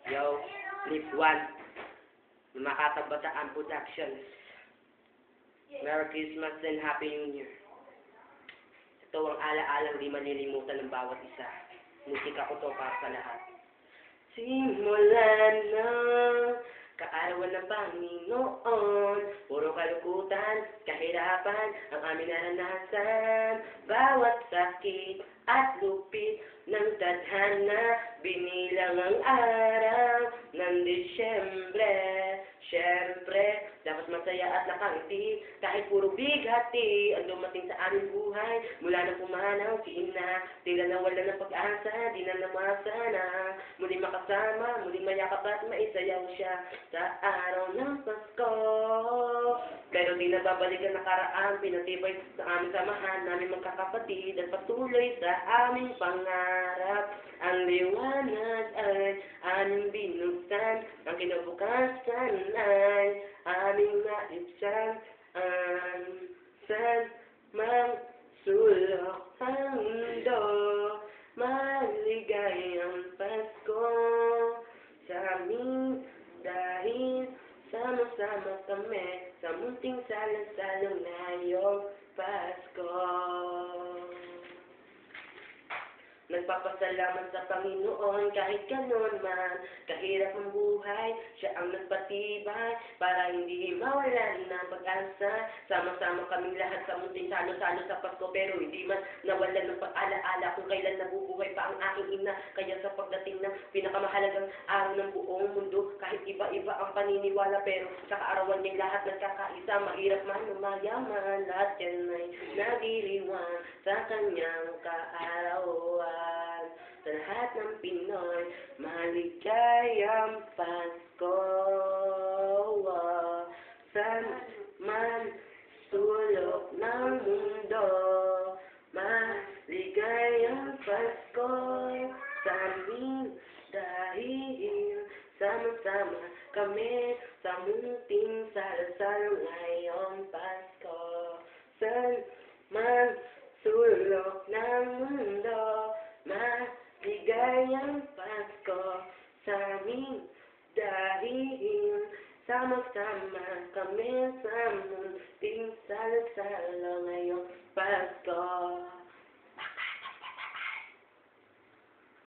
Yo, Live One, Makatabataan Productions. Merry Christmas and Happy New Year. Ito ang ala-alang di malilimutan ng bawat isa. Musika ko to para sa lahat. Simulan na, kaarawan ng Panginoon, puro kalukutan, kahirapan, ang aming naranasan. Bawat sakit at lupit ng tadhana, binilang ang araw ng Disyembre. Siyempre, dapat masaya at nakangiti, kahit puro bighati ang dumating sa aming buhay. Mula na pumanaw, na tila na wala ng pag-asa, di na namasa na. Muli makasama, muli mayakap at maisayaw siya sa araw ng Pasko. Pero di na babalik ang nakaraan, pinatibay sa aming samahan, namin magkakapatid at patuloy sa aming pangarap. Ang liwanag ay aming binuksan, ang kinabukasan ay aming naibsan. Saan mang sulok ang mundo, maligayang Pasko sa amin dahil sama-sama kami sa munting salang-salang ngayong Pasko. Nagpapasalamat sa Panginoon kahit ganun man, kahirap ang buhay, siya ang nagpatibay para hindi mawalan ng pag-asa. Sama-sama kaming lahat sa munting salo-salo sa Pasko, pero hindi man nawalan ng pag-alaala kung kailan nabubuhay pa ang aking ina. Kaya sa pagdating ng pinakamahalagang araw ng buong mundo, kahit iba-iba ang paniniwala, pero sa kaarawan niya lahat nagkakaisa. Mahirap man o mayaman, lahat yan ay nagiliwan sa kanyang kaarawan. Sa lahat ng Pinoy, maligayang Pasko. Saan man sulok ng mundo, maligayang Pasko sa amin dahil sama-sama kami sa munting salasal ngayong Pasko. Saan man sulok ng mundo, maligayang Pasko sa amin dahil sama-sama kami sa munting salasal ngayong Pasko.